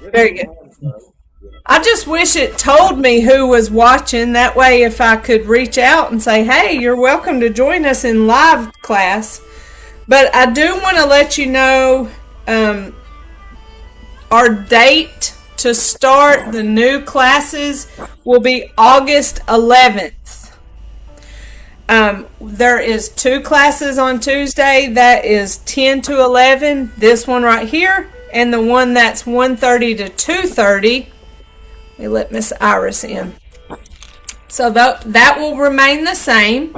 Very good. I just wish it told me who was watching. That way, if I could reach out and say, hey, you're welcome to join us in live class. But I do want to let you know um, our date to start the new classes will be August 11th. There is 2 classes on Tuesday. That is 10 to 11. This one right here, and the one that's 1:30 to 2:30. Let me let Miss Iris in. So that will remain the same.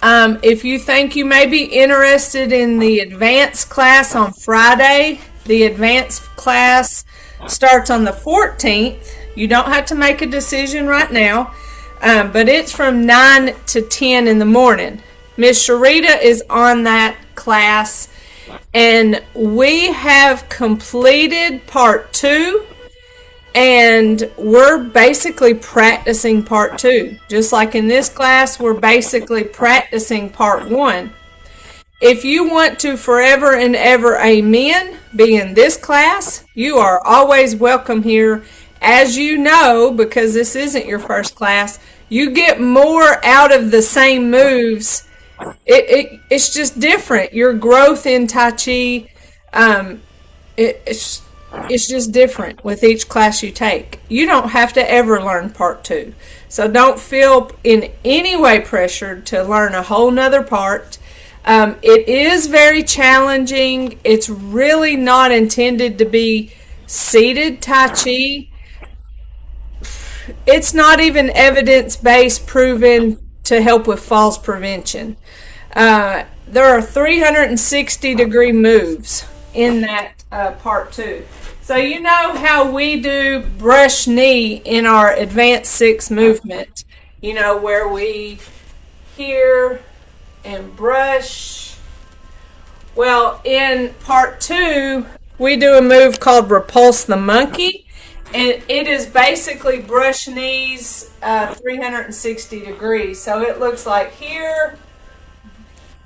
If you think you may be interested in the advanced class on Friday, the advanced class starts on the 14th. You don't have to make a decision right now, but it's from 9 to 10 in the morning. Miss Sharita is on that class, and we have completed part 2. And we're basically practicing part 2. Just like in this class, we're basically practicing part 1. If you want to forever and ever amen be in this class, you are always welcome here. As you know, because this isn't your first class, you get more out of the same moves. It's just different. Your growth in Tai Chi, it's just different with each class you take. You don't have to ever learn part 2. So don't feel in any way pressured to learn a whole nother part. It is very challenging. It's really not intended to be seated Tai Chi. It's not even evidence-based proven to help with falls prevention. There are 360-degree moves in that part 2. So you know how we do brush knee in our advanced 6 movement, where we here and brush. Well, in part 2, we do a move called repulse the monkey, and it is basically brush knees 360 degrees. So it looks like here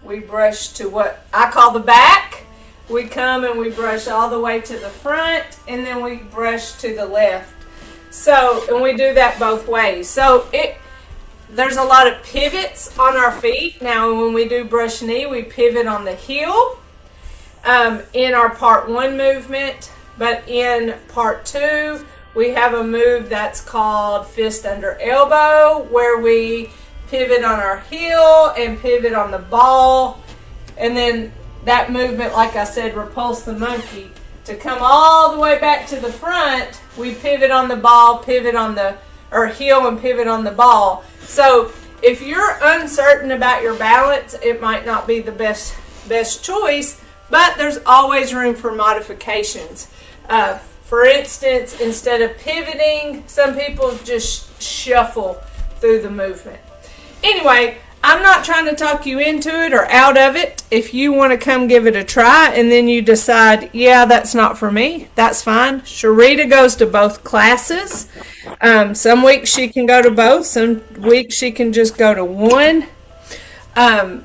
we brush to what I call the back. We come and we brush all the way to the front, and then we brush to the left. So, and we do that both ways. So there's a lot of pivots on our feet. Now, when we do brush knee, we pivot on the heel in our part 1 movement. But in part 2, we have a move that's called fist under elbow, where we pivot on our heel and pivot on the ball. And then that movement, like I said, repulse the monkey. To come all the way back to the front, we pivot on the ball, pivot on the heel, and pivot on the ball. So if you're uncertain about your balance, it might not be the best choice, but there's always room for modifications. For instance, instead of pivoting, some people just shuffle through the movement. Anyway, I'm not trying to talk you into it or out of it. If you want to come give it a try and then you decide, yeah, that's not for me, that's fine. Sharita goes to both classes. Some weeks she can go to both. Some weeks she can just go to one. Y'all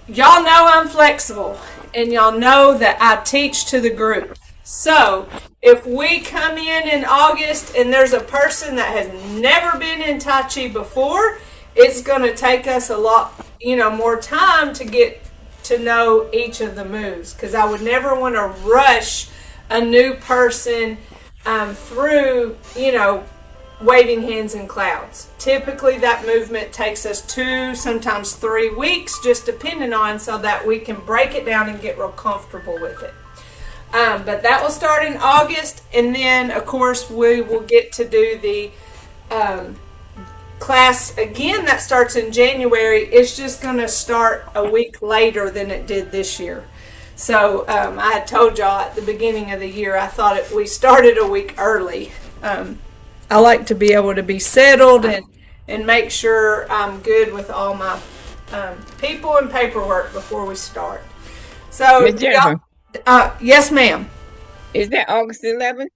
know I'm flexible, and y'all know that I teach to the group. So if we come in August and there's a person that has never been in Tai Chi before, it's going to take us a lot, more time to get to know each of the moves, because I would never want to rush a new person through, waving hands in clouds. Typically that movement takes us 2, sometimes 3 weeks, just depending on, so that we can break it down and get real comfortable with it. But that will start in August, and then of course we will get to do the class again that starts in January. It's just going to start a week later than it did this year. So I had told y'all at the beginning of the year I thought we started a week early. I like to be able to be settled and make sure I'm good with all my people and paperwork before we start. So, Miss Jennifer, yes, ma'am. is that August 11th?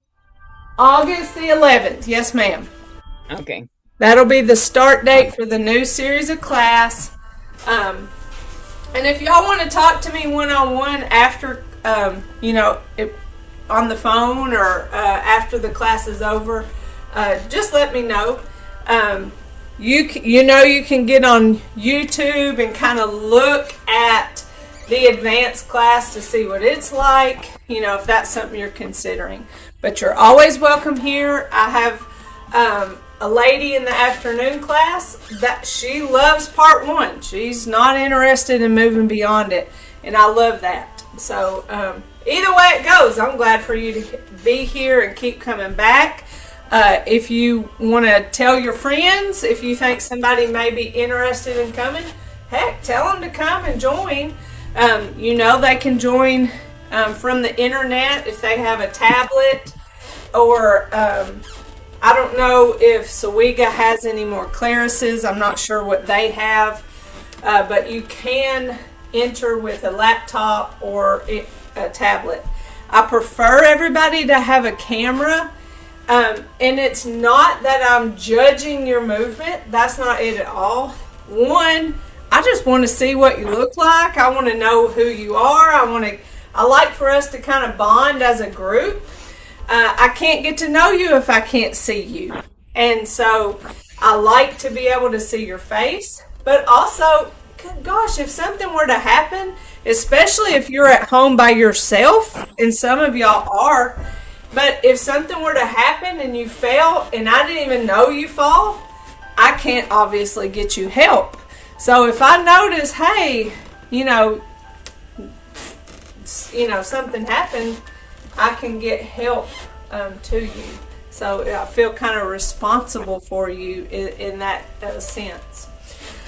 August the 11th. Yes, ma'am. Okay. That'll be the start date for the new series of class. And if y'all want to talk to me one-on-one after, on the phone or after the class is over, just let me know. You can get on YouTube and kind of look at the advanced class to see what it's like, if that's something you're considering. But you're always welcome here. I have a lady in the afternoon class that she loves part 1. She's not interested in moving beyond it, and I love that. So either way it goes, I'm glad for you to be here and keep coming back. If you want to tell your friends, if you think somebody may be interested in coming, heck, tell them to come and join. They can join from the internet if they have a tablet, or I don't know if SOWEGA has any more classes. I'm not sure what they have, but you can enter with a laptop or a tablet. I prefer everybody to have a camera, and it's not that I'm judging your movement. That's not it at all. One, I just want to see what you look like. I want to know who you are. I like for us to kind of bond as a group. I can't get to know you if I can't see you. And so I like to be able to see your face. But also, gosh, if something were to happen, especially if you're at home by yourself, and some of y'all are, but if something were to happen and you fell and I didn't even know you fall, I can't obviously get you help. So if I notice, hey, something happened, I can get help to you. So I feel kind of responsible for you in that sense.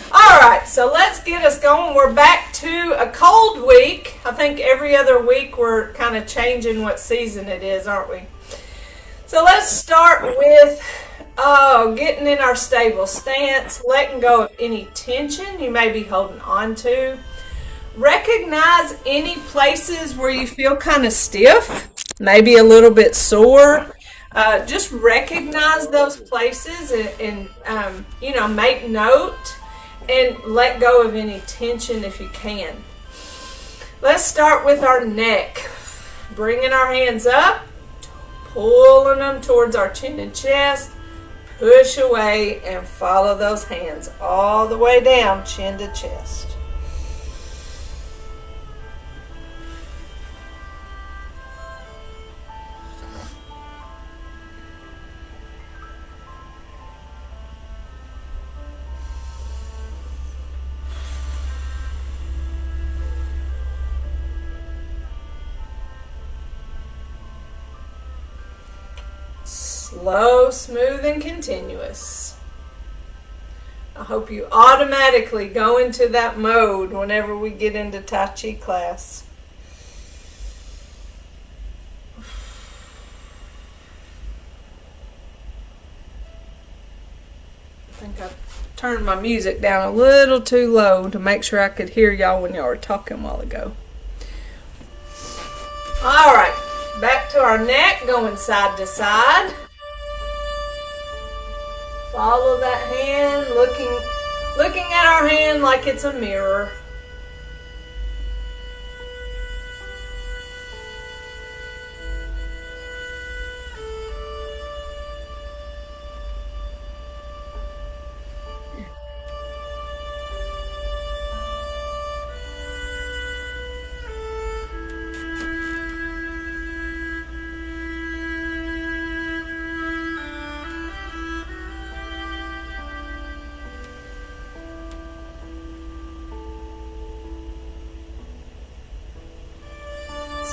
All right, so let's get us going. We're back to a cold week. I think every other week we're kind of changing what season it is, aren't we? So let's start with getting in our stable stance, letting go of any tension you may be holding on to. Recognize any places where you feel kind of stiff, maybe a little bit sore. Just recognize those places and make note and let go of any tension if you can. Let's start with our neck. Bringing our hands up, pulling them towards our chin and chest. Push away and follow those hands all the way down, chin to chest. Slow, smooth, and continuous. I hope you automatically go into that mode whenever we get into Tai Chi class. I think I turned my music down a little too low to make sure I could hear y'all when y'all were talking a while ago. All right, back to our neck, going side to side. Follow that hand, looking at our hand like it's a mirror.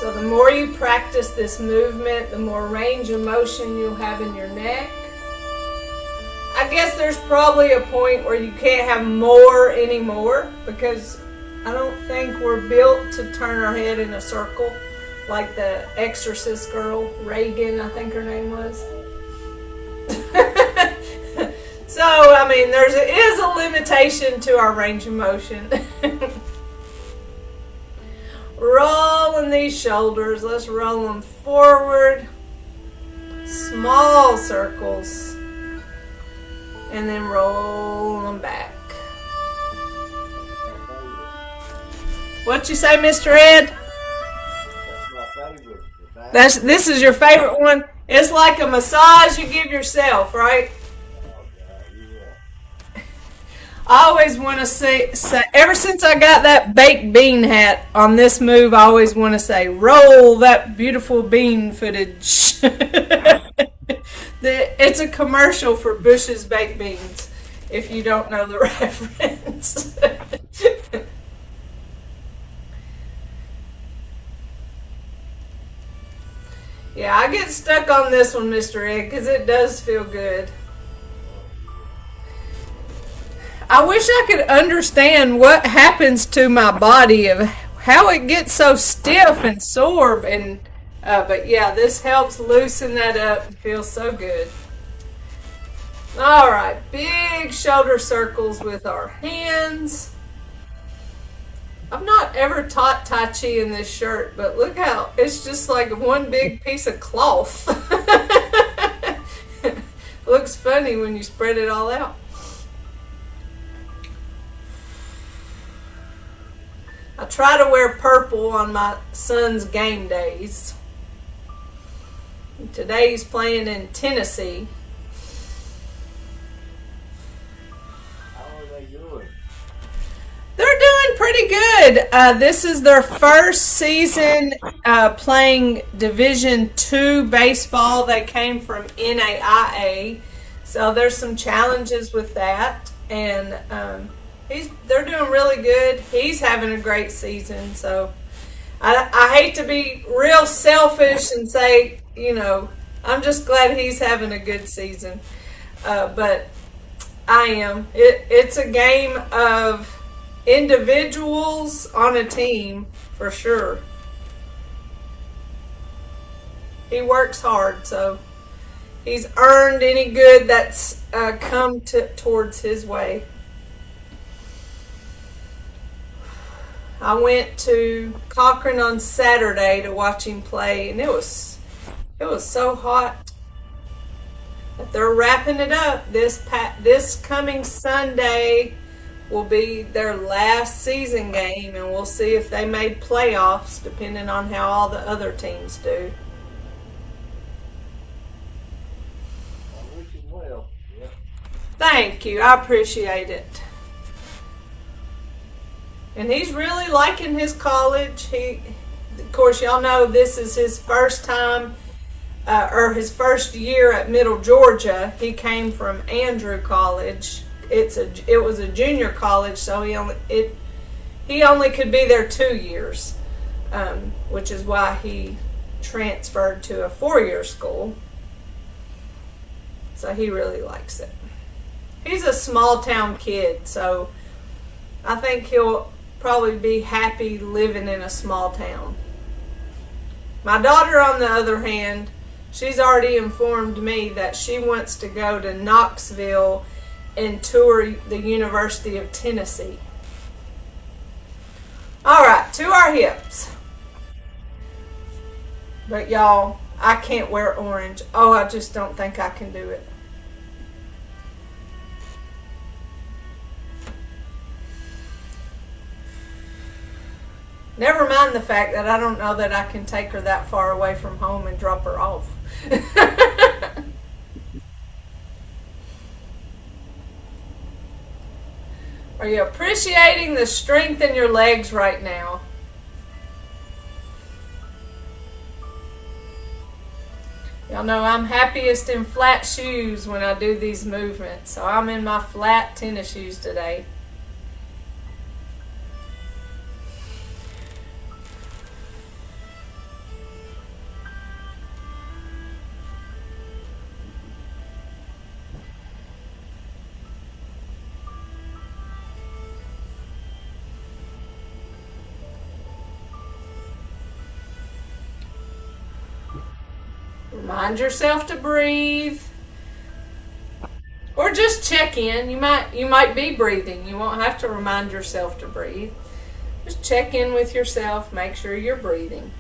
So the more you practice this movement, the more range of motion you'll have in your neck. I guess there's probably a point where you can't have more anymore, because I don't think we're built to turn our head in a circle like the Exorcist girl, Reagan, I think her name was. So, I mean, there is a limitation to our range of motion. Rolling these shoulders, let's roll them forward, small circles, and then roll them back. What you say, Mr. Ed? That's my favorite, the This is your favorite one. It's like a massage you give yourself, right? I always want to say, ever since I got that baked bean hat on this move, I always want to say, roll that beautiful bean footage. It's a commercial for Bush's Baked Beans, if you don't know the reference. Yeah, I get stuck on this one, Mr. Ed, because it does feel good. I wish I could understand what happens to my body of how it gets so stiff and sore, and but yeah, this helps loosen that up. It feels so good. All right, big shoulder circles with our hands. I've not ever taught Tai Chi in this shirt, but look how it's just like one big piece of cloth. Looks funny when you spread it all out. I try to wear purple on my son's game days. Today he's playing in Tennessee. How are they doing? They're doing pretty good. This is their first season playing Division II baseball. They came from NAIA, so there's some challenges with that. And they're doing really good. He's having a great season. So I hate to be real selfish and say, I'm just glad he's having a good season. But I am. It's a game of individuals on a team for sure. He works hard, so he's earned any good that's come towards his way. I went to Cochran on Saturday to watch him play, and it was so hot. But they're wrapping it up. This coming Sunday will be their last season game, and we'll see if they made playoffs, depending on how all the other teams do. I wish him well. Yeah. Thank you. I appreciate it. And he's really liking his college. Of course, y'all know this is his first time, or his first year at Middle Georgia. He came from Andrew College. It was a junior college, so he only could be there 2 years, which is why he transferred to a 4-year school. So he really likes it. He's a small town kid, so I think he'll probably be happy living in a small town. My daughter, on the other hand, she's already informed me that she wants to go to Knoxville and tour the University of Tennessee. All right, to our hips. But y'all, I can't wear orange. Oh, I just don't think I can do it. Never mind the fact that I don't know that I can take her that far away from home and drop her off. Are you appreciating the strength in your legs right now? Y'all know I'm happiest in flat shoes when I do these movements. So I'm in my flat tennis shoes today. Remind yourself to breathe, or just check in. You might be breathing. You won't have to remind yourself to breathe. Just check in with yourself. Make sure you're breathing.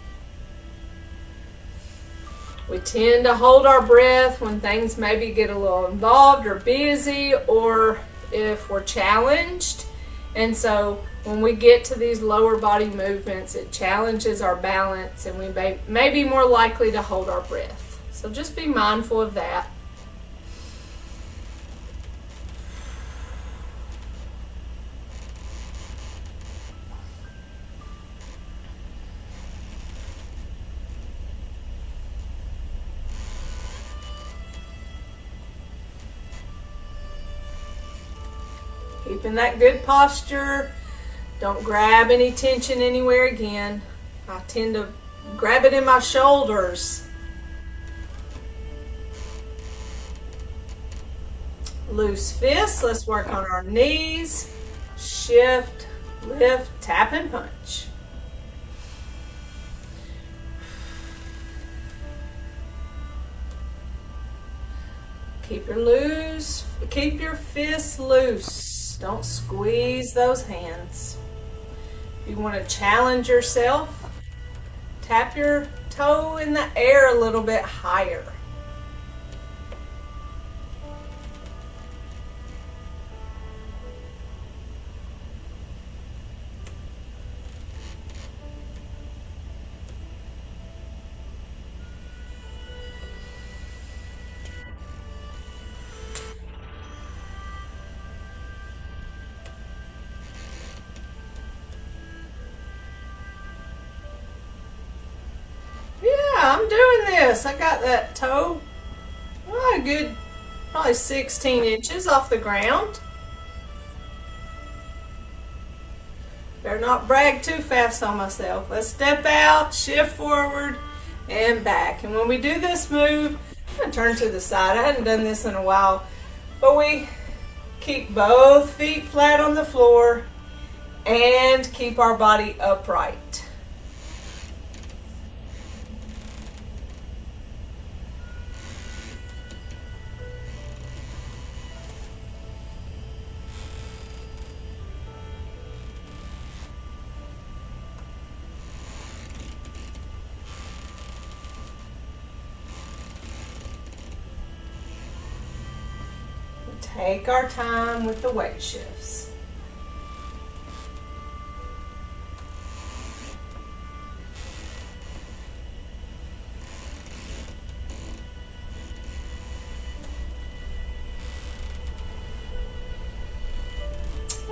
We tend to hold our breath when things maybe get a little involved or busy, or if we're challenged. And so when we get to these lower body movements, it challenges our balance and we may be more likely to hold our breath. So just be mindful of that. Keeping that good posture. Don't grab any tension anywhere again. I tend to grab it in my shoulders. Loose fists. Let's work on our knees. Shift, lift, tap, and punch. Keep your fists loose. Don't squeeze those hands. If you want to challenge yourself, tap your toe in the air a little bit higher. I'm doing this. I got that toe a good probably 16 inches off the ground. Better not brag too fast on myself. Let's step out, shift forward, and back. And when we do this move, I'm going to turn to the side. I hadn't done this in a while, but we keep both feet flat on the floor and keep our body upright. Take our time with the weight shifts.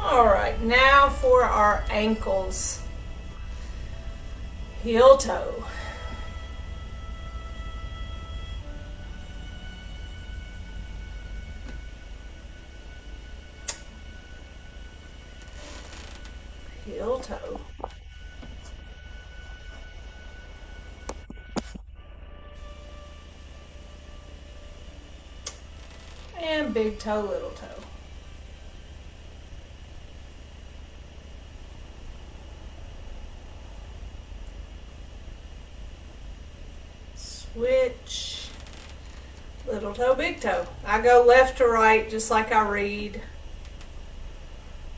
All right, now for our ankles. Heel toe. Heel toe. And big toe, little toe. Switch. Little toe, big toe. I go left to right just like I read.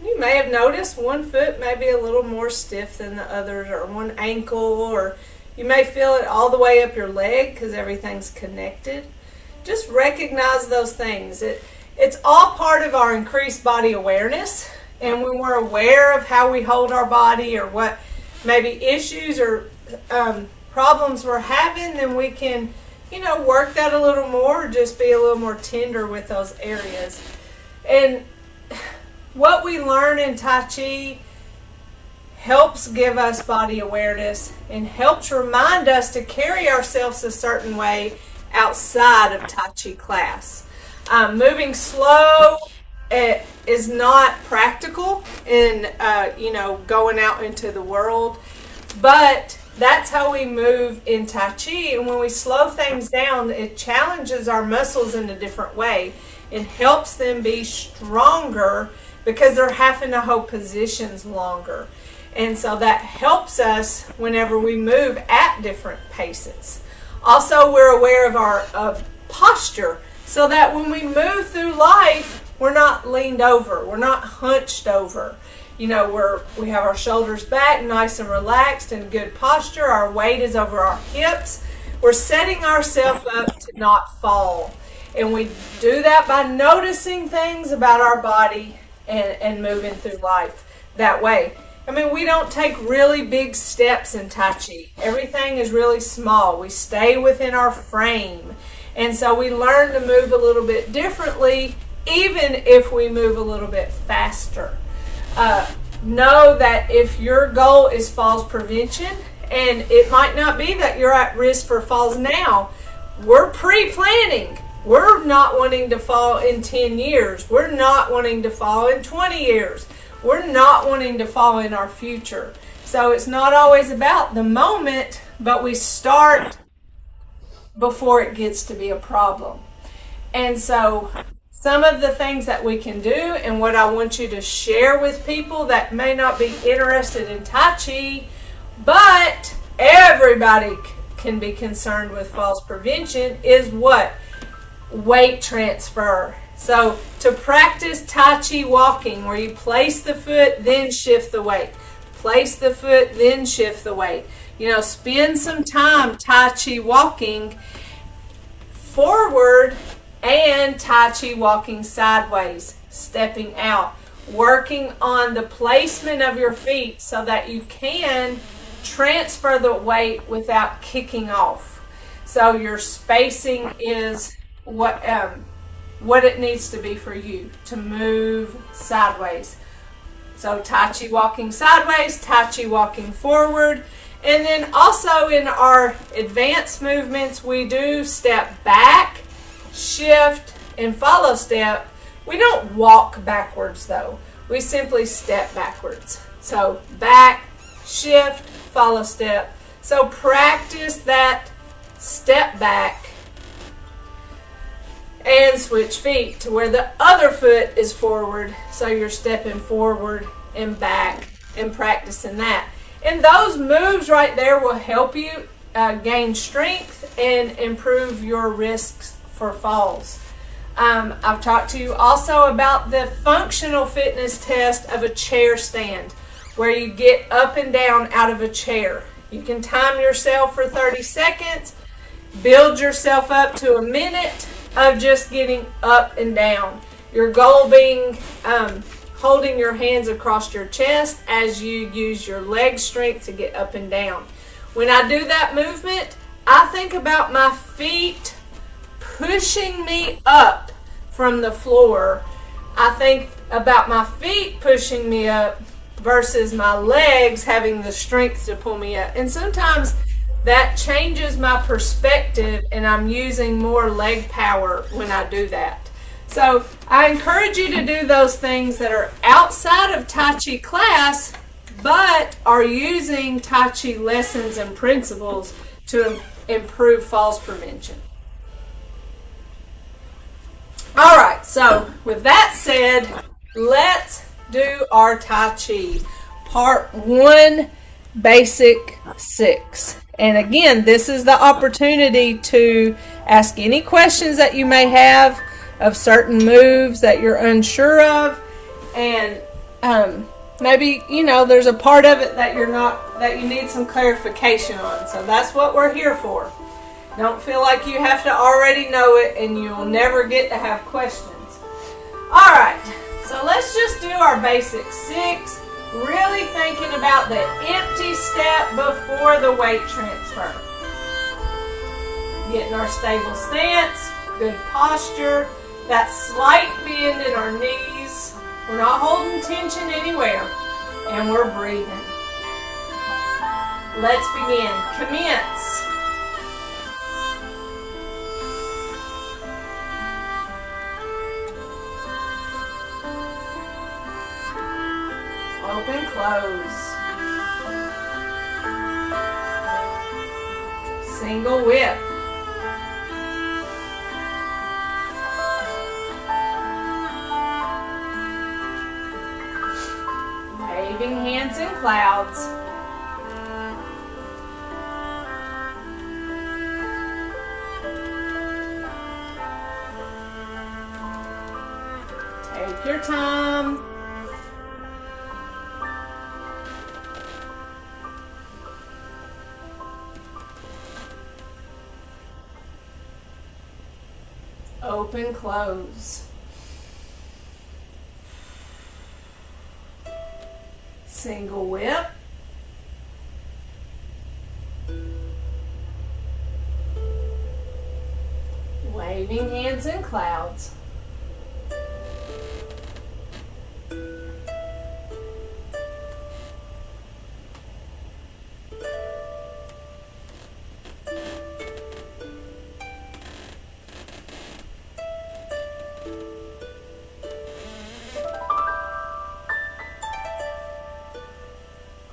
You may have noticed one foot may be a little more stiff than the others, or one ankle, or you may feel it all the way up your leg because everything's connected. Just recognize those things. It's all part of our increased body awareness, and when we're aware of how we hold our body or what maybe issues or problems we're having, then we can, work that a little more, just be a little more tender with those areas. And what we learn in Tai Chi helps give us body awareness and helps remind us to carry ourselves a certain way outside of Tai Chi class. Moving slow is not practical in, going out into the world, but that's how we move in Tai Chi. And when we slow things down, it challenges our muscles in a different way and helps them be stronger because they're having to hold positions longer. And so that helps us whenever we move at different paces. Also, we're aware of our posture so that when we move through life, we're not leaned over, we're not hunched over. We have our shoulders back, nice and relaxed, and good posture. Our weight is over our hips. We're setting ourselves up to not fall. And we do that by noticing things about our body and moving through life that way. I mean, we don't take really big steps in Tai Chi. Everything is really small. We stay within our frame. And so we learn to move a little bit differently, even if we move a little bit faster. Know that if your goal is falls prevention, and it might not be that you're at risk for falls now, we're pre-planning. We're not wanting to fall in 10 years. We're not wanting to fall in 20 years. We're not wanting to fall in our future. So it's not always about the moment, but we start before it gets to be a problem. And so some of the things that we can do, and what I want you to share with people that may not be interested in Tai Chi, but everybody can be concerned with falls prevention, is what? Weight transfer. So to practice Tai Chi walking, where you place the foot, then shift the weight. Place the foot, then shift the weight. You know, spend some time Tai Chi walking forward and Tai Chi walking sideways, stepping out. Working on the placement of your feet so that you can transfer the weight without kicking off. So your spacing is what it needs to be for you to move sideways. So Tai Chi walking sideways, Tai Chi walking forward. And then also in our advanced movements, we do step back, shift, and follow step. We don't walk backwards though. We simply step backwards. So back, shift, follow step. So practice that step back and switch feet to where the other foot is forward. So you're stepping forward and back and practicing that. And those moves right there will help you gain strength and improve your risks for falls. I've talked to you also about the functional fitness test of a chair stand, where you get up and down out of a chair. You can time yourself for 30 seconds, build yourself up to a minute of just getting up and down. Your goal being holding your hands across your chest as you use your leg strength to get up and down. When I do that movement, I think about my feet pushing me up from the floor. I think about my feet pushing me up versus my legs having the strength to pull me up. And sometimes that changes my perspective, and I'm using more leg power when I do that. So I encourage you to do those things that are outside of Tai Chi class, but are using Tai Chi lessons and principles to improve falls prevention. All right, so with that said, let's do our Tai Chi. Part 1, Basic 6. And again, this is the opportunity to ask any questions that you may have of certain moves that you're unsure of. And maybe, there's a part of it that that you need some clarification on. So that's what we're here for. Don't feel like you have to already know it and you'll never get to have questions. All right, so let's just do our basic 6, really thinking about the empty step before the weight transfer. Getting our stable stance, good posture, that slight bend in our knees. We're not holding tension anywhere, and we're breathing. Let's begin. Commence. Open, close. Single whip. Waving hands in clouds. Take your time. Open, close. Single whip. Waving hands in clouds.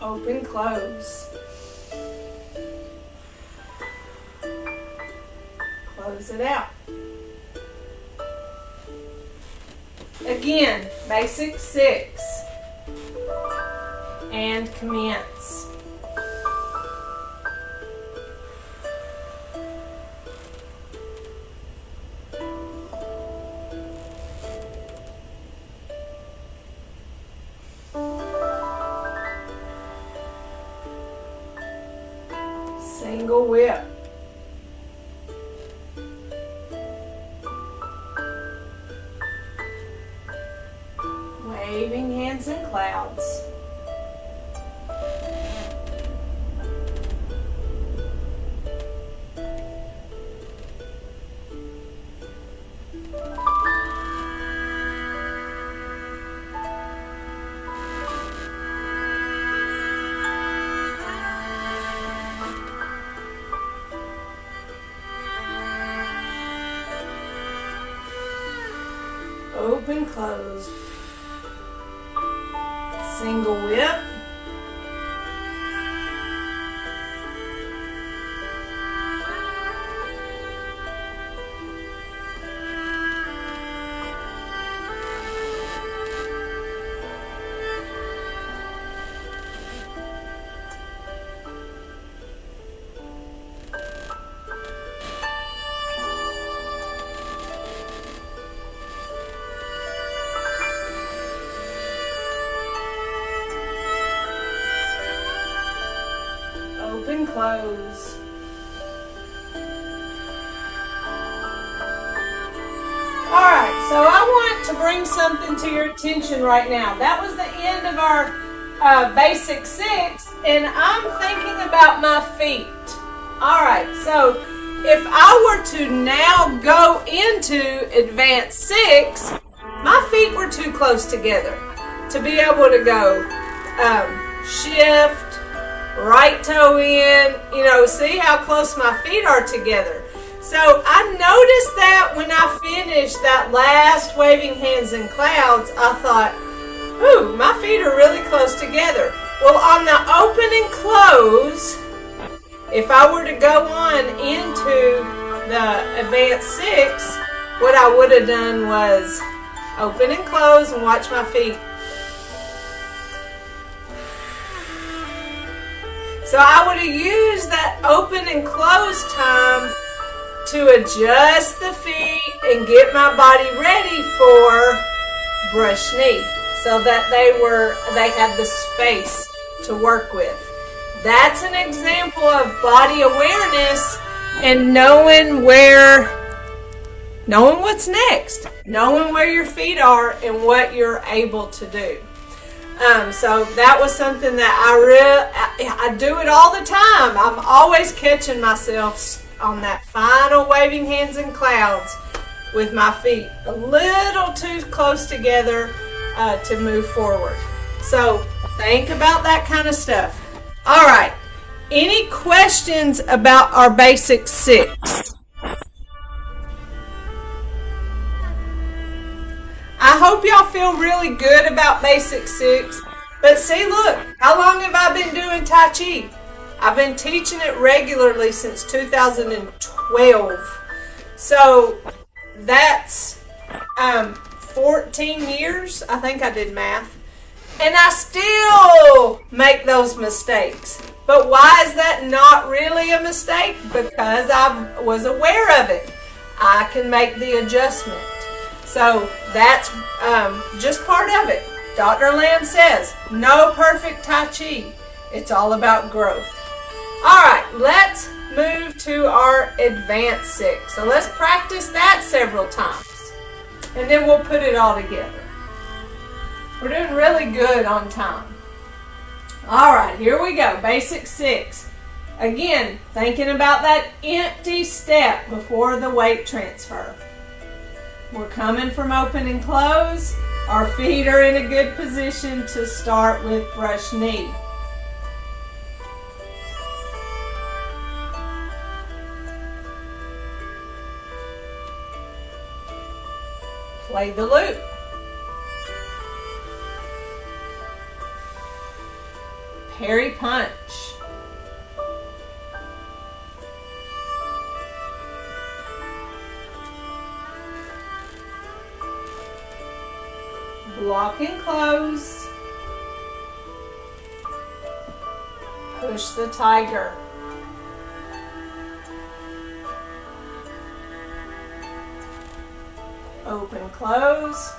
Open, close. Close it out. Again, basic 6. And commence. Single whip. Waving hands in clouds. Open, close. Single whip. Open, close. Alright, so I want to bring something to your attention right now. That was the end of our basic 6, and I'm thinking about my feet. Alright, so if I were to now go into advanced 6, my feet were too close together to be able to go shift, right toe in, see how close my feet are together. So I noticed that when I finished that last waving hands in clouds, I thought, ooh, my feet are really close together. Well, on the open and close, if I were to go on into the advanced 6, what I would have done was open and close and watch my feet. So I would have used that open and close time to adjust the feet and get my body ready for brush knee so that they had the space to work with. That's an example of body awareness and knowing what's next, knowing where your feet are and what you're able to do. So that was something that I do it all the time. I'm always catching myself on that final waving hands in clouds with my feet a little too close together to move forward. So think about that kind of stuff. All right. Any questions about our basic 6? I hope y'all feel really good about basic 6. But see, look, how long have I been doing Tai Chi? I've been teaching it regularly since 2012. So that's 14 years. I think I did math. And I still make those mistakes. But why is that not really a mistake? Because I was aware of it. I can make the adjustment. So that's just part of it. Dr. Lamb says, no perfect Tai Chi. It's all about growth. All right, let's move to our advanced 6. So let's practice that several times. And then we'll put it all together. We're doing really good on time. All right, here we go. Basic 6. Again, thinking about that empty step before the weight transfer. We're coming from open and close. Our feet are in a good position to start with brush knee. Play the loop. Parry punch. Block and close. Push the tiger. Open, close.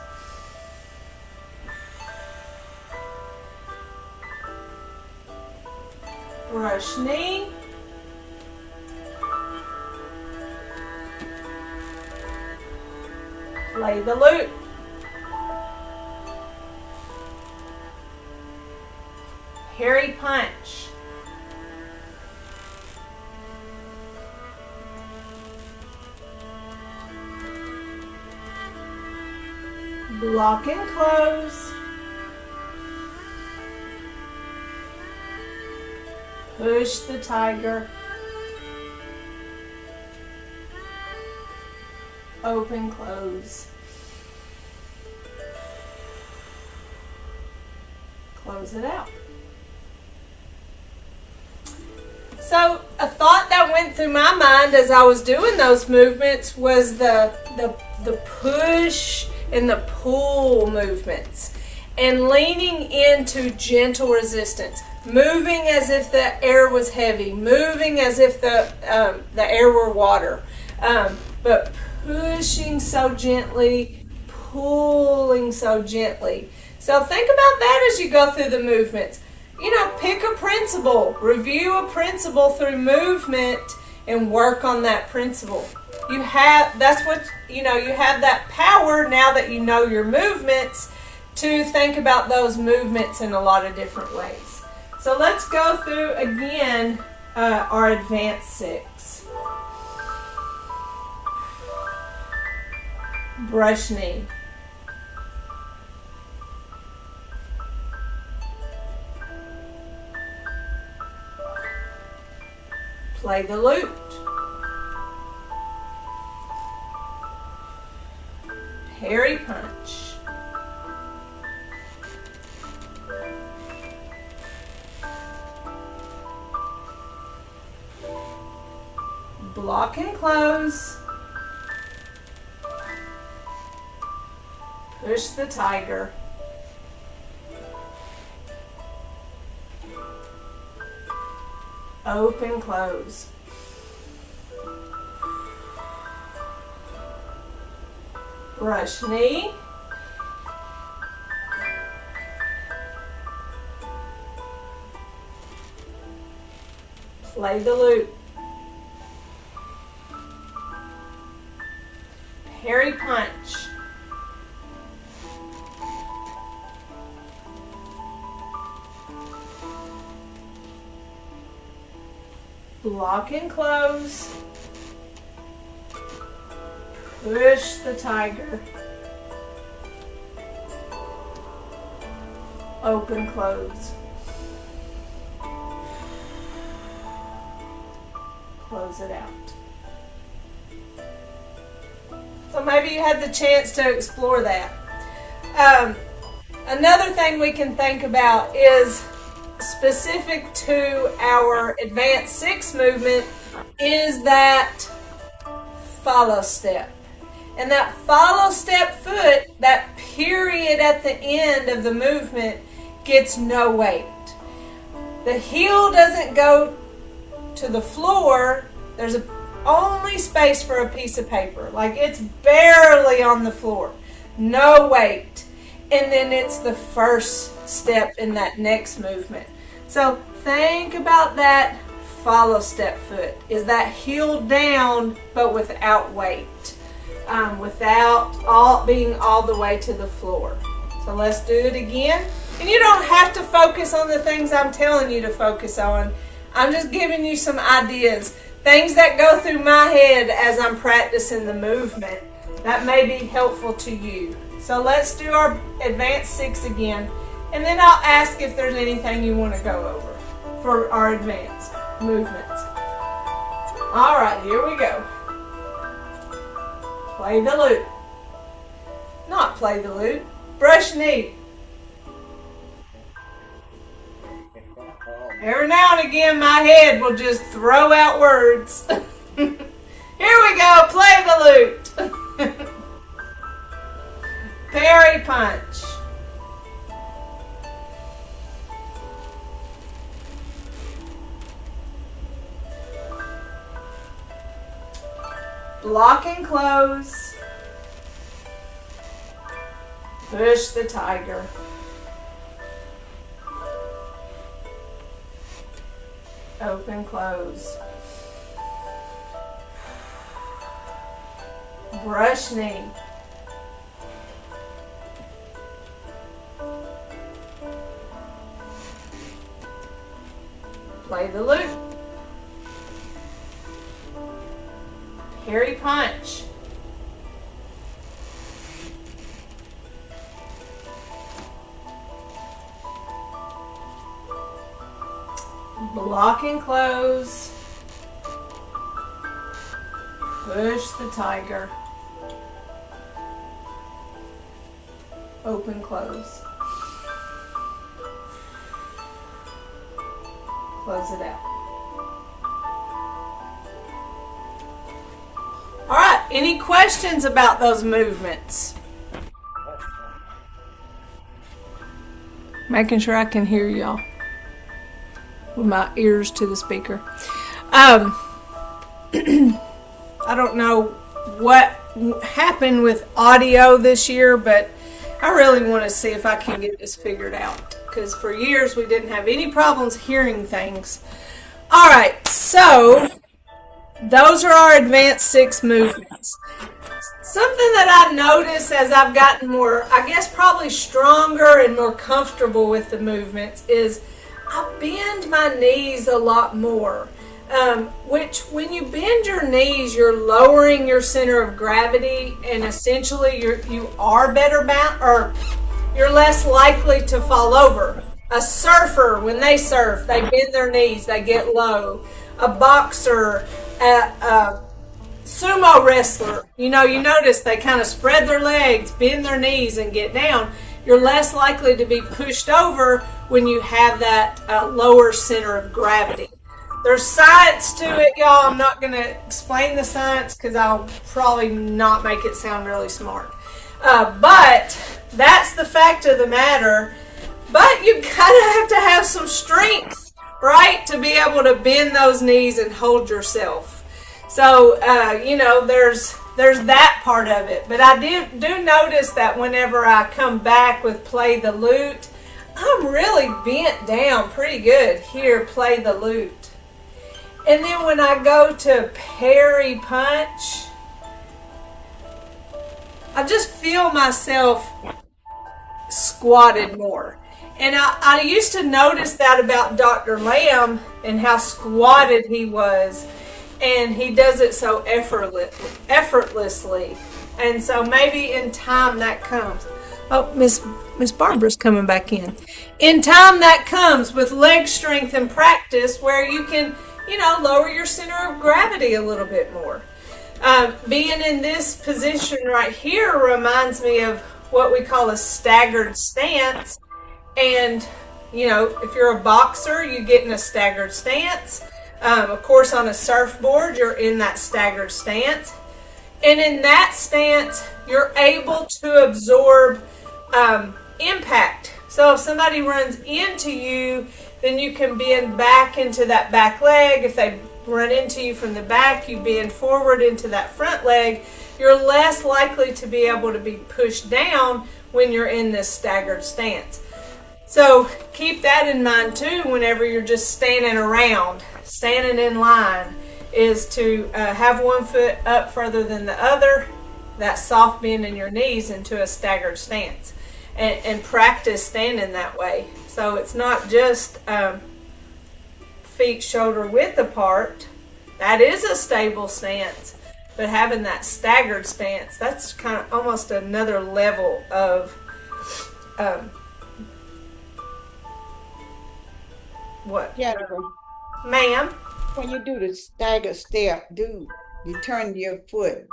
Brush knee. Play the loop. Parry punch. Block and close. Push the tiger. Open, close. Close it out. So a thought that went through my mind as I was doing those movements was the push and the pull movements, and leaning into gentle resistance, moving as if the air was heavy, moving as if the air were water, but pushing so gently, pulling so gently. So think about that as you go through the movements. You know, pick a principle, review a principle through movement, and work on that principle. You have that power now that you know your movements to think about those movements in a lot of different ways. So let's go through again our advanced 6. Brush knee. Play the loop. Parry punch. Block and close. Push the tiger. Open, close. Brush knee. Play the loop. Parry punch. Block and close. Push the tiger. Open, close. Close it out. So maybe you had the chance to explore that. Another thing we can think about is specific to our advanced 6 movement is that follow step. And that follow step foot, that period at the end of the movement, gets no weight. The heel doesn't go to the floor. There's only space for a piece of paper. Like it's barely on the floor. No weight. And then it's the first step in that next movement. So think about that follow step foot. Is that heel down but without weight? Without being all the way to the floor. So let's do it again. And you don't have to focus on the things I'm telling you to focus on. I'm just giving you some ideas, things that go through my head as I'm practicing the movement that may be helpful to you. So let's do our advanced 6 again, and then I'll ask if there's anything you want to go over for our advanced movements. All right, here we go. Play the lute. Not play the lute. Brush knee. Every now and again, my head will just throw out words. Here we go. Play the lute. Parry punch. Block and close. Push the tiger. Open, close. Brush knee. Play the loop. Parry punch. Block and close. Push the tiger. Open, close. Close it out. All right, any questions about those movements? Making sure I can hear y'all with my ears to the speaker. I don't know what happened with audio this year, but I really want to see if I can get this figured out, because for years we didn't have any problems hearing things. All right, so those are our advanced 6 movements. Something that I noticed as I've gotten more, I guess probably stronger and more comfortable with the movements, is I bend my knees a lot more. Which when you bend your knees, you're lowering your center of gravity, and essentially you are better bound, or you're less likely to fall over. A surfer, when they surf, they bend their knees, they get low. A boxer, a sumo wrestler, you notice they kind of spread their legs, bend their knees, and get down. You're less likely to be pushed over when you have that lower center of gravity. There's science to it, y'all. I'm not going to explain the science because I'll probably not make it sound really smart. But that's the fact of the matter. But you kind of have to have some strength, right, to be able to bend those knees and hold yourself. So, there's that part of it. But I do notice that whenever I come back with play the lute, I'm really bent down pretty good here, play the lute. And then when I go to parry punch, I just feel myself squatted more. And I used to notice that about Dr. Lamb and how squatted he was. And he does it so effortlessly. And so maybe in time that comes. Oh, Miss Barbara's coming back in. In time that comes with leg strength and practice where you can, lower your center of gravity a little bit more. Being in this position right here reminds me of what we call a staggered stance. And, if you're a boxer, you get in a staggered stance. Of course, on a surfboard, you're in that staggered stance. And in that stance, you're able to absorb impact. So if somebody runs into you, then you can bend back into that back leg. If they run into you from the back, you bend forward into that front leg. You're less likely to be able to be pushed down when you're in this staggered stance. So keep that in mind too whenever you're just standing around. Standing in line is to have one foot up further than the other, that soft bend in your knees into a staggered stance. and practice standing that way. So it's not just feet shoulder width apart. That is a stable stance, but having that staggered stance, that's kind of almost another level of what? Jennifer, Ma'am? when you do the stagger step, do you turn your foot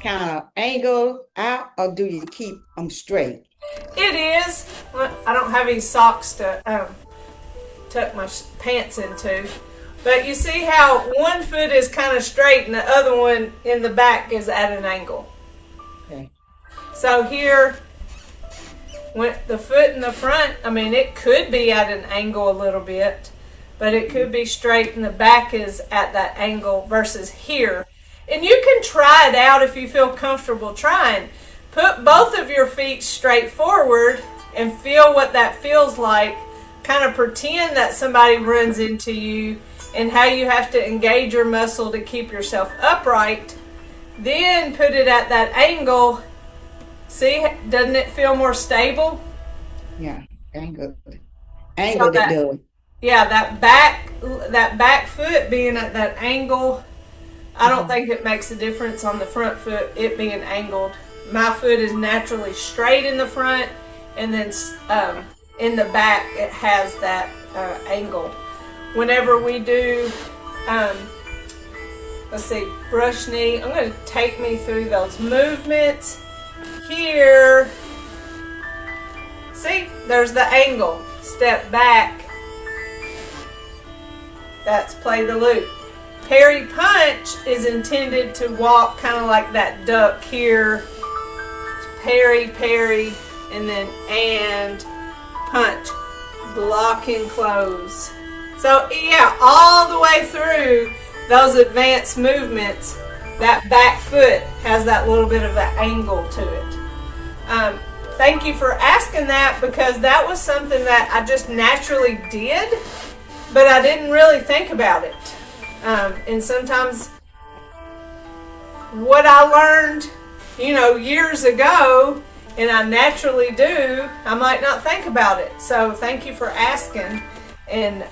kind of angle out, or do you keep them straight? It is. Well, I don't have any socks to tuck my pants into. But you see how one foot is kind of straight and the other one in the back is at an angle. Okay. So here, when the foot in the front, I mean, it could be at an angle a little bit, but it could be straight and the back is at that angle versus here. And you can try it out if you feel comfortable trying. Put both of your feet straight forward and feel what that feels like. Kind of pretend that somebody runs into you and how you have to engage your muscle to keep yourself upright. Then put it at that angle. See, doesn't it feel more stable? Yeah, angled So it does. Yeah, that back foot being at that angle, I don't think it makes a difference on the front foot, it being angled. My foot is naturally straight in the front, and then in the back it has that angle. Whenever we do, let's see, brush knee, I'm going to take me through those movements. Here, see, there's the angle. Step back. That's play the loop. Parry punch is intended to walk kind of like that duck here. Parry, parry, and then and punch. Block and close. So yeah, all the way through those advanced movements, that back foot has that little bit of an angle to it. Thank you for asking that, because that was something that I just naturally did, but I didn't really think about it. And sometimes what I learned, years ago, and I naturally do, I might not think about it. So thank you for asking, and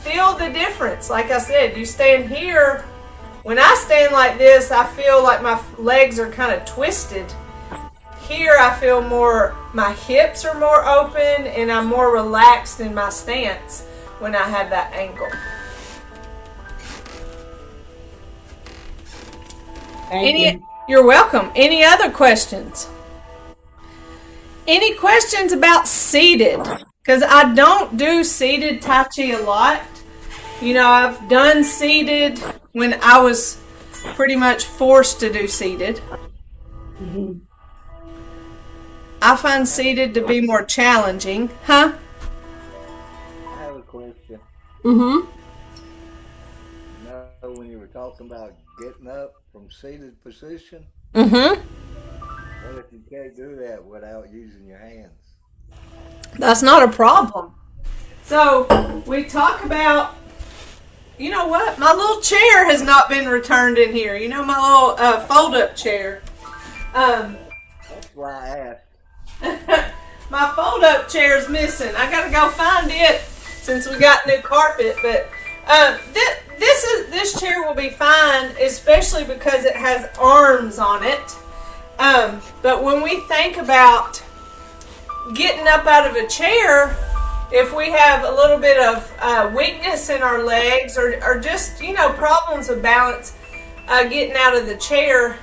feel the difference. Like I said, you stand here. When I stand like this, I feel like my legs are kind of twisted. Here, I feel my hips are more open, and I'm more relaxed in my stance when I have that angle. Thank you. You're welcome. Any other questions? Any questions about seated? Because I don't do seated Tai Chi a lot. I've done seated when I was pretty much forced to do seated. Mhm. I find seated to be more challenging. Huh? I have a question. Mm-hmm. When you were talking about getting up from seated position, Mm-hmm. what if you can't do that without using your hands? That's not a problem. So we talk about, you know what? My little chair has not been returned in here. My little fold-up chair. That's why I asked. My fold-up chair is missing. I gotta go find it since we got new carpet. But this chair will be fine, especially because it has arms on it. But when we think about getting up out of a chair, if we have a little bit of weakness in our legs or just, problems with balance getting out of the chair,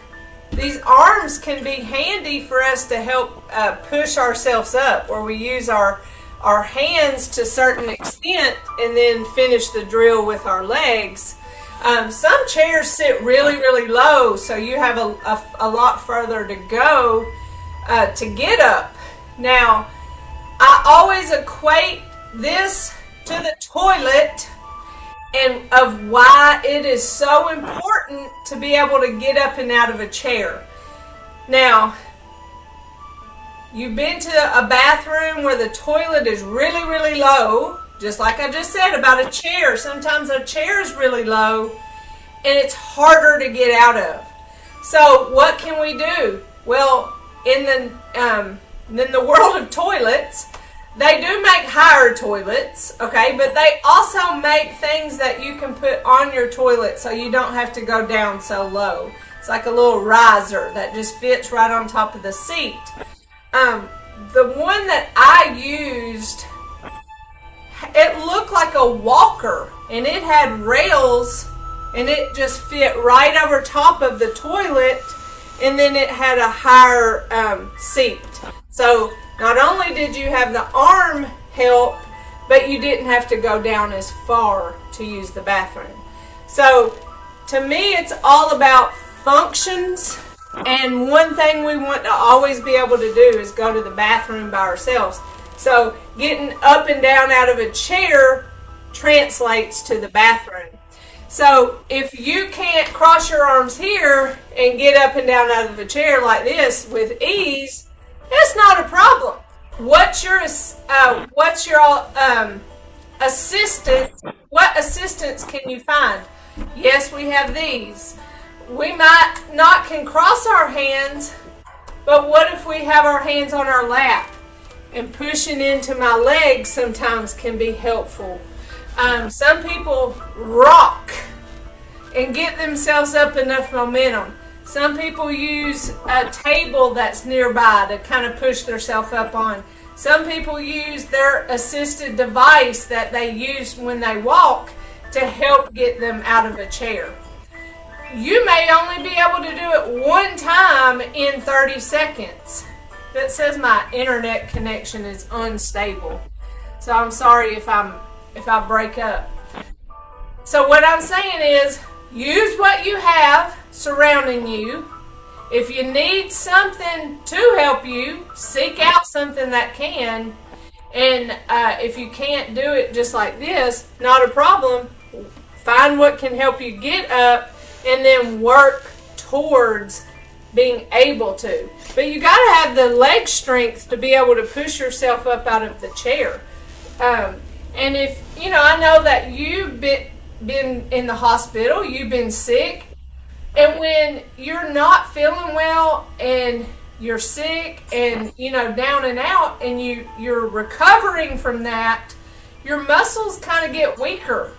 these arms can be handy for us to help push ourselves up, where we use our hands to a certain extent and then finish the drill with our legs. Some chairs sit really, really low, so you have a lot further to go to get up. Now, I always equate this to the toilet, and of why it is so important to be able to get up and out of a chair. Now, you've been to a bathroom where the toilet is really, really low, just like I just said about a chair. Sometimes a chair is really low, and it's harder to get out of. So what can we do? Well, in the world of toilets, they do make higher toilets, okay, but they also make things that you can put on your toilet so you don't have to go down so low. It's like a little riser that just fits right on top of the seat. The one that I used, it looked like a walker, and it had rails, and it just fit right over top of the toilet, and then it had a higher seat. So not only did you have the arm help, but you didn't have to go down as far to use the bathroom. So to me, it's all about functions. And one thing we want to always be able to do is go to the bathroom by ourselves. So getting up and down out of a chair translates to the bathroom. So if you can't cross your arms here and get up and down out of a chair like this with ease, it's not a problem. What's your assistance? What assistance can you find? Yes, we have these. We might not can cross our hands, but what if we have our hands on our lap? And pushing into my legs sometimes can be helpful. Some people rock and get themselves up enough momentum. Some people use a table that's nearby to kind of push themselves up on. Some people use their assisted device that they use when they walk to help get them out of a chair. You may only be able to do it one time in 30 seconds. That says my internet connection is unstable. So I'm sorry if I break up. So what I'm saying is, use what you have surrounding you. If you need something to help you, seek out something that can. And if you can't do it just like this, not a problem. Find what can help you get up and then work towards being able to. But you got to have the leg strength to be able to push yourself up out of the chair. And if, I know that you've been in the hospital, you've been sick, and when you're not feeling well and you're sick and, down and out, and you're recovering from that, your muscles kind of get weaker.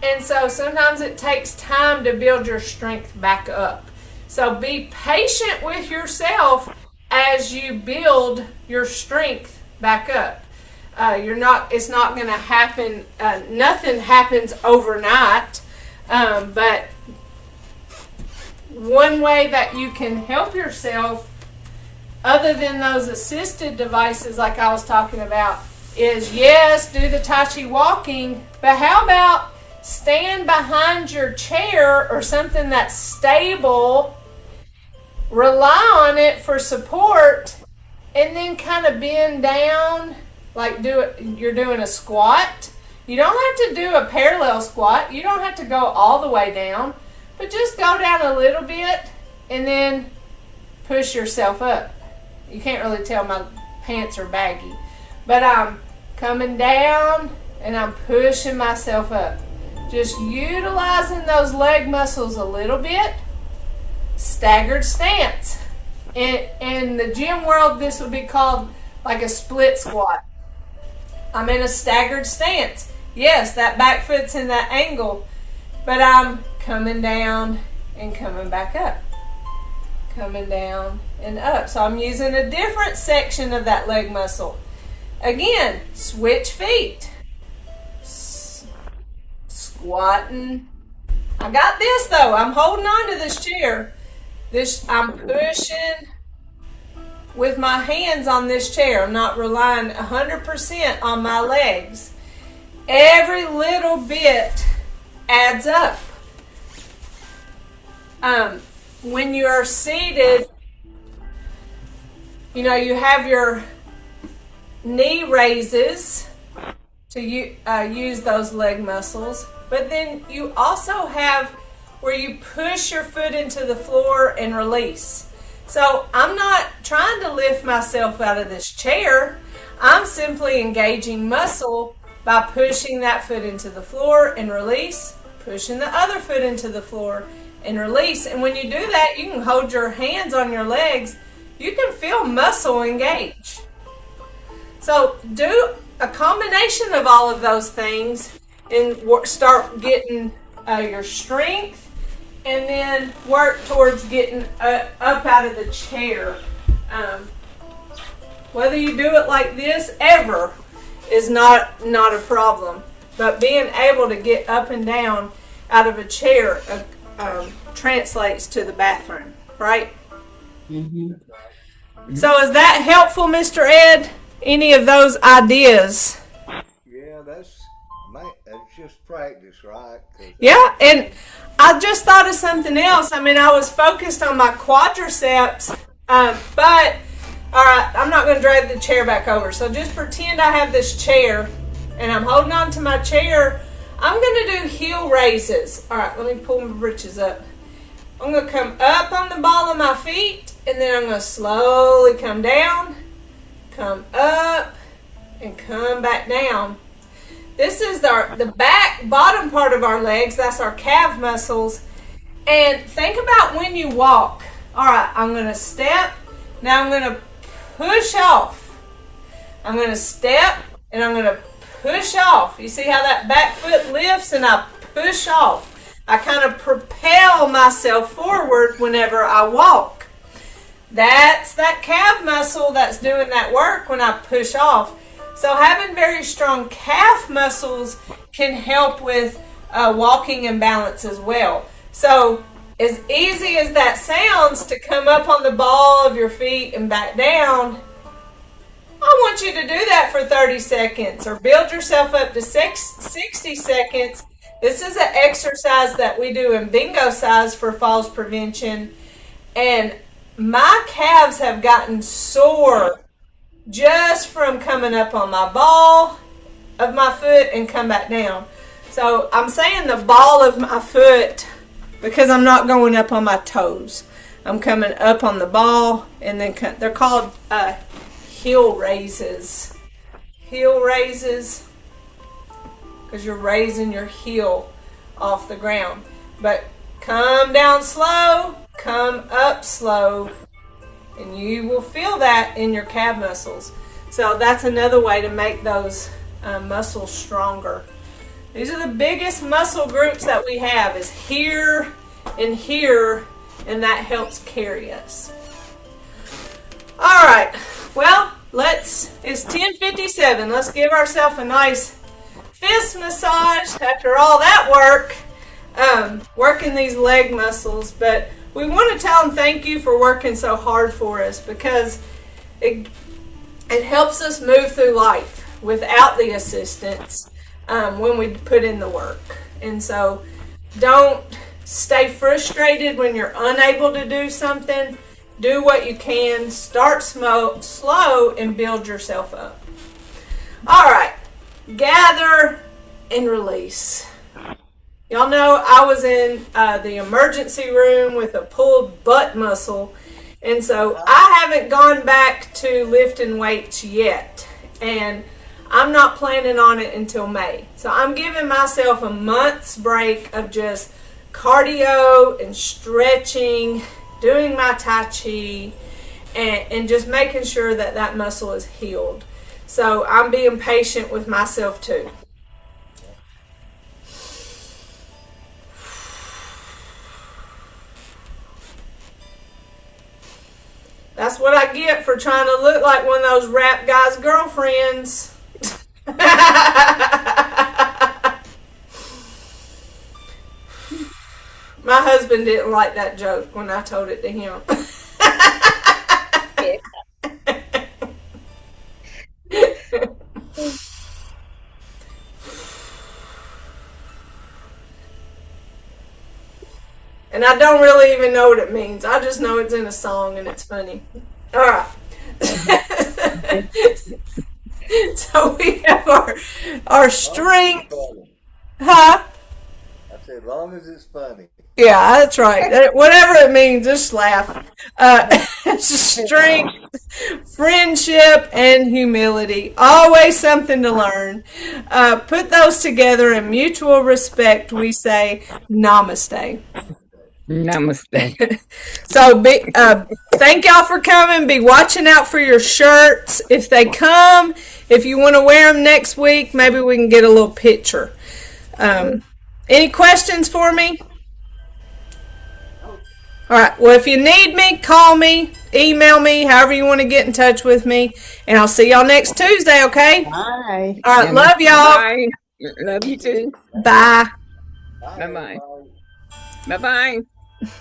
And so sometimes it takes time to build your strength back up. So be patient with yourself as you build your strength back up. It's not going to happen. Nothing happens overnight. But one way that you can help yourself, other than those assisted devices like I was talking about, is yes, do the Tai Chi walking, but how about stand behind your chair or something that's stable, rely on it for support, and then kind of bend down like you're doing a squat. You don't have to do a parallel squat. You don't have to go all the way down, but just go down a little bit and then push yourself up. You can't really tell my pants are baggy, but I'm coming down and I'm pushing myself up. Just utilizing those leg muscles a little bit. Staggered stance. In the gym world, this would be called like a split squat. I'm in a staggered stance. Yes, that back foot's in that angle, but I'm coming down and coming back up. Coming down and up. So I'm using a different section of that leg muscle. Again, switch feet. Squatting. I got this though. I'm holding on to this chair. I'm pushing with my hands on this chair. I'm not relying 100% on my legs. Every little bit adds up. When you are seated, you have your knee raises to use those leg muscles, but then you also have where you push your foot into the floor and release. So I'm not trying to lift myself out of this chair. I'm simply engaging muscle by pushing that foot into the floor and release, pushing the other foot into the floor and release. And when you do that, you can hold your hands on your legs you can feel muscle engage. So do a combination of all of those things and start getting your strength, and then work towards getting up out of the chair. Whether you do it like this ever is not a problem, but being able to get up and down out of a chair translates to the bathroom, right? So is that helpful, Mr. Ed? Any of those ideas? Yeah, that's just practice, right? Yeah, and I just thought of something else. I mean, I was focused on my quadriceps, but all right, I'm not going to drag the chair back over. So just pretend I have this chair, and I'm holding on to my chair. I'm going to do heel raises. All right, let me pull my britches up. I'm going to come up on the ball of my feet, and then I'm going to slowly come down, come up, and come back down. This is the back bottom part of our legs. That's our calf muscles. And think about when you walk. All right, I'm going to step. Now I'm going to push off. I'm going to step, and I'm going to push off. You see how that back foot lifts, and I push off. I kind of propel myself forward whenever I walk. That's that calf muscle that's doing that work when I push off. So having very strong calf muscles can help with walking and balance as well. So as easy as that sounds to come up on the ball of your feet and back down, I want you to do that for 30 seconds or build yourself up to 60 seconds. This is an exercise that we do in bingo size for falls prevention. And my calves have gotten sore just from coming up on my ball of my foot and come back down. So I'm saying the ball of my foot because I'm not going up on my toes. I'm coming up on the ball, and then they're called heel raises. Heel raises, because you're raising your heel off the ground. But come down slow, come up slow, and you will feel that in your calf muscles. So that's another way to make those muscles stronger. These are the biggest muscle groups that we have, is here and here, and that helps carry us. All right, well, it's 10:57. Let's give ourselves a nice fist massage after all that work, working these leg muscles. But we want to tell them thank you for working so hard for us, because it helps us move through life without the assistance when we put in the work. And so don't stay frustrated when you're unable to do something. Do what you can. Start slow and build yourself up. All right. Gather and release. Y'all know I was in the emergency room with a pulled butt muscle, and so I haven't gone back to lifting weights yet, and I'm not planning on it until May. So I'm giving myself a month's break of just cardio and stretching, doing my Tai Chi, and just making sure that that muscle is healed. So I'm being patient with myself too. That's what I get for trying to look like one of those rap guys' girlfriends. My husband didn't like that joke when I told it to him. And I don't really even know what it means. I just know it's in a song and it's funny. All right. So we have our strength. Huh? I said, as long as it's funny. Yeah, that's right. Whatever it means, just laugh. Strength, friendship, and humility. Always something to learn. Put those together in mutual respect. We say namaste. Namaste. So thank y'all for coming. Be watching out for your shirts if they come. If you want to wear them next week, maybe we can get a little picture. Any questions for me? All right. Well, if you need me, call me, email me, however you want to get in touch with me, and I'll see y'all next Tuesday. Okay. Bye. All right. Love y'all. Bye. Love you too. Bye. Bye, Bye-bye. everybody. Bye-bye.